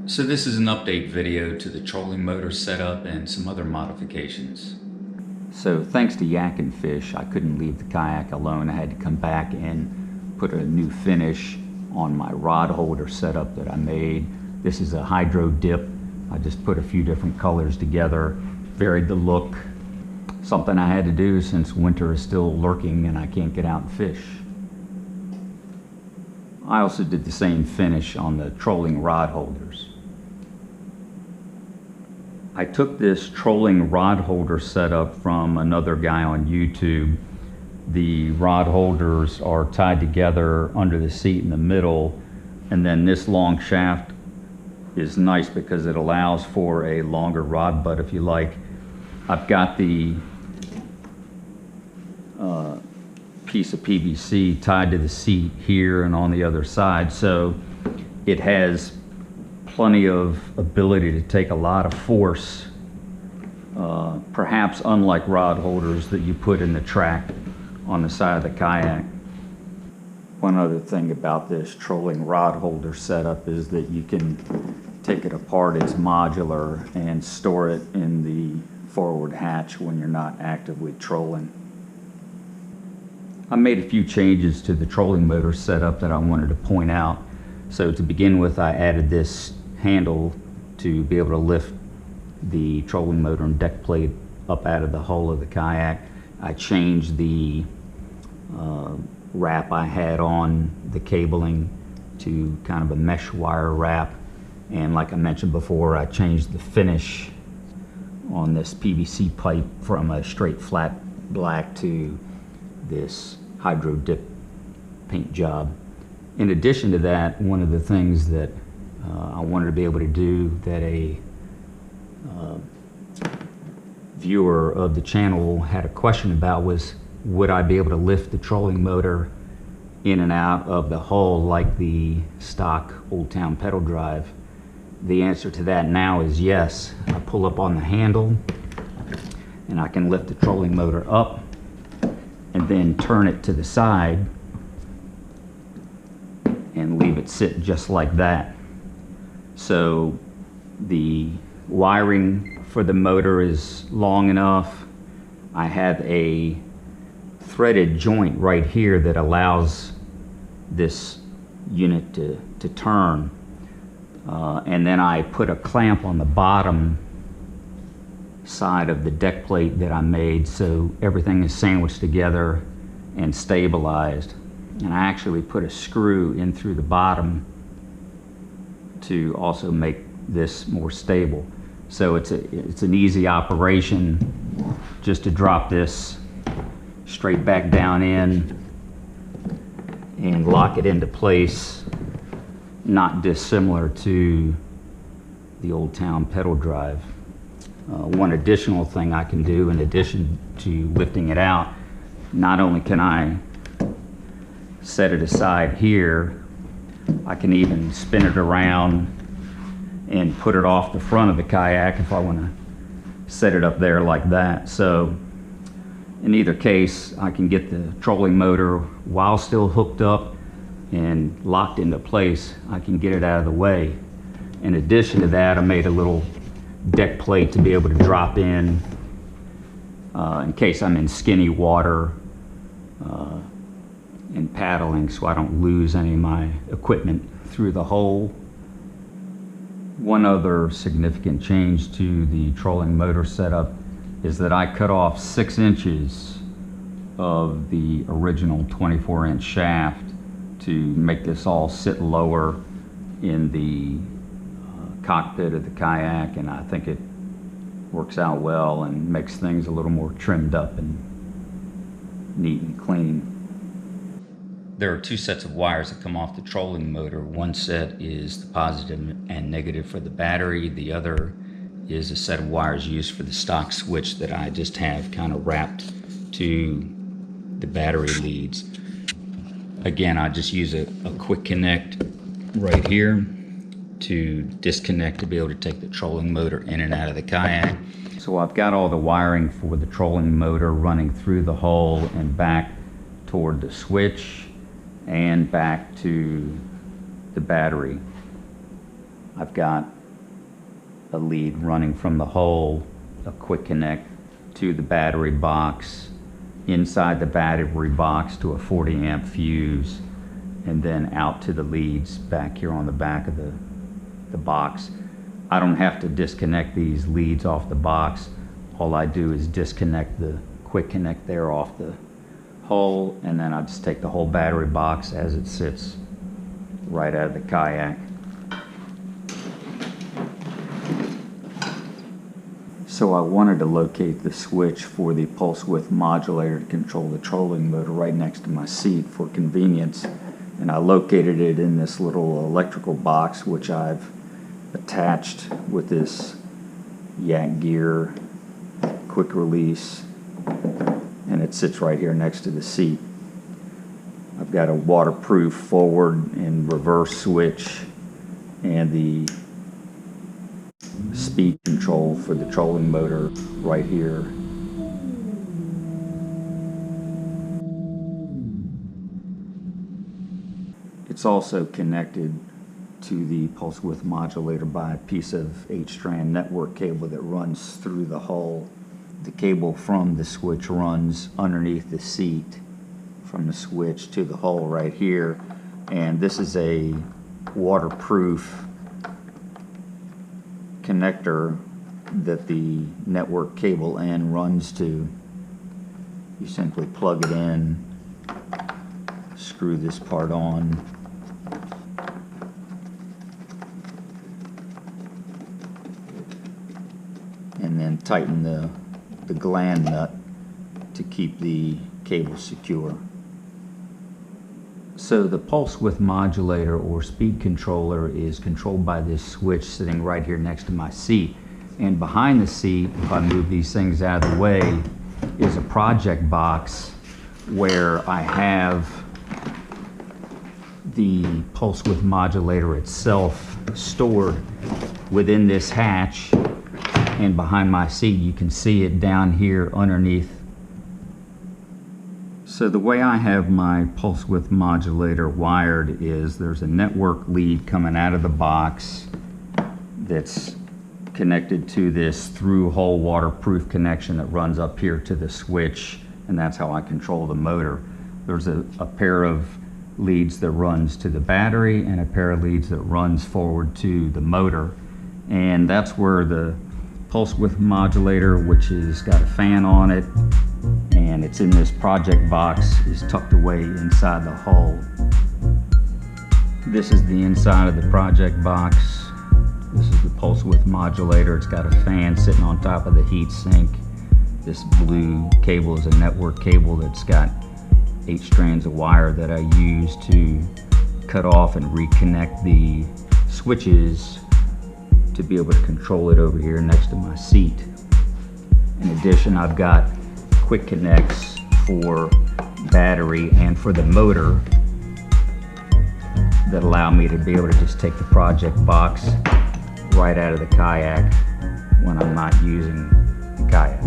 So this is an update video to the trolling motor setup and some other modifications. So thanks to Yak and Fish, I couldn't leave the kayak alone. I had to come back and put a new finish on my rod holder setup that I made. This is a hydro dip. I just put a few different colors together, varied the look. Something I had to do since winter is still lurking and I can't get out and fish. I also did the same finish on the trolling rod holders. I took this trolling rod holder setup from another guy on YouTube. The rod holders are tied together under the seat in the middle, and then this long shaft is nice because it allows for a longer rod butt if you like. I've got the piece of PVC tied to the seat here and on the other side, so it has plenty of ability to take a lot of force, perhaps unlike rod holders that you put in the track on the side of the kayak. One other thing about this trolling rod holder setup is that you can take it apart. It's modular and store it in the forward hatch when you're not actively trolling. I made a few changes to the trolling motor setup that I wanted to point out. So to begin with, I added this handle to be able to lift the trolling motor and deck plate up out of the hull of the kayak. I changed the wrap I had on the cabling to kind of a mesh wire wrap, and like I mentioned before, I changed the finish on this PVC pipe from a straight flat black to this hydro dip paint job. In addition to that, one of the things that I wanted to be able to do that a viewer of the channel had a question about was, would I be able to lift the trolling motor in and out of the hull like the stock Old Town pedal drive? The answer to that now is yes. I pull up on the handle and I can lift the trolling motor up and then turn it to the side and leave it sit just like that. So the wiring for the motor is long enough. I have a threaded joint right here that allows this unit to turn. And then I put a clamp on the bottom side of the deck plate that I made so everything is sandwiched together and stabilized. And I actually put a screw in through the bottom to also make this more stable. So it's an easy operation just to drop this straight back down in and lock it into place, not dissimilar to the Old Town pedal drive. One additional thing I can do in addition to lifting it out, not only can I set it aside here, I can even spin it around and put it off the front of the kayak if I want to set it up there like that. So in either case, I can get the trolling motor while still hooked up and locked into place. I can get it out of the way. In addition to that, I made a little deck plate to be able to drop in case I'm in skinny water and paddling, so I don't lose any of my equipment through the hole. One other significant change to the trolling motor setup is that I cut off 6 inches of the original 24-inch shaft to make this all sit lower in the cockpit of the kayak, and I think it works out well and makes things a little more trimmed up and neat and clean. There are 2 sets of wires that come off the trolling motor. One set is the positive and negative for the battery. The other is a set of wires used for the stock switch that I just have kind of wrapped to the battery leads. Again, I just use a quick connect right here to disconnect to be able to take the trolling motor in and out of the kayak. So I've got all the wiring for the trolling motor running through the hull and back toward the switch and back to the battery. I've got a lead running from the hole, a quick connect to the battery box, inside the battery box to a 40 amp fuse, and then out to the leads back here on the back of the box. I don't have to disconnect these leads off the box. All I do is disconnect the quick connect there off the hole, and then I just take the whole battery box as it sits right out of the kayak. So I wanted to locate the switch for the pulse width modulator to control the trolling motor right next to my seat for convenience, and I located it in this little electrical box which I've attached with this yak gear quick release, and it sits right here next to the seat. I've got a waterproof forward and reverse switch and the speed control for the trolling motor right here. It's also connected to the pulse width modulator by a piece of 8-strand network cable that runs through the hull. The cable from the switch runs underneath the seat from the switch to the hull right here, and this is a waterproof connector that the network cable end runs to. You simply plug it in, screw this part on, and then tighten the gland nut to keep the cable secure. So the pulse width modulator or speed controller is controlled by this switch sitting right here next to my seat. And behind the seat, if I move these things out of the way, is a project box where I have the pulse width modulator itself stored within this hatch. And behind my seat, you can see it down here underneath. So the way I have my pulse width modulator wired is there's a network lead coming out of the box that's connected to this through-hole waterproof connection that runs up here to the switch, and that's how I control the motor. There's a pair of leads that runs to the battery and a pair of leads that runs forward to the motor, and that's where the pulse width modulator, which has got a fan on it and it's in this project box, is tucked away inside the hull. This is the inside of the project box. This is the pulse width modulator. It's got a fan sitting on top of the heat sink. This blue cable is a network cable that's got 8 strands of wire that I use to cut off and reconnect the switches to be able to control it over here next to my seat. In addition, I've got quick connects for battery and for the motor that allow me to be able to just take the project box right out of the kayak when I'm not using the kayak.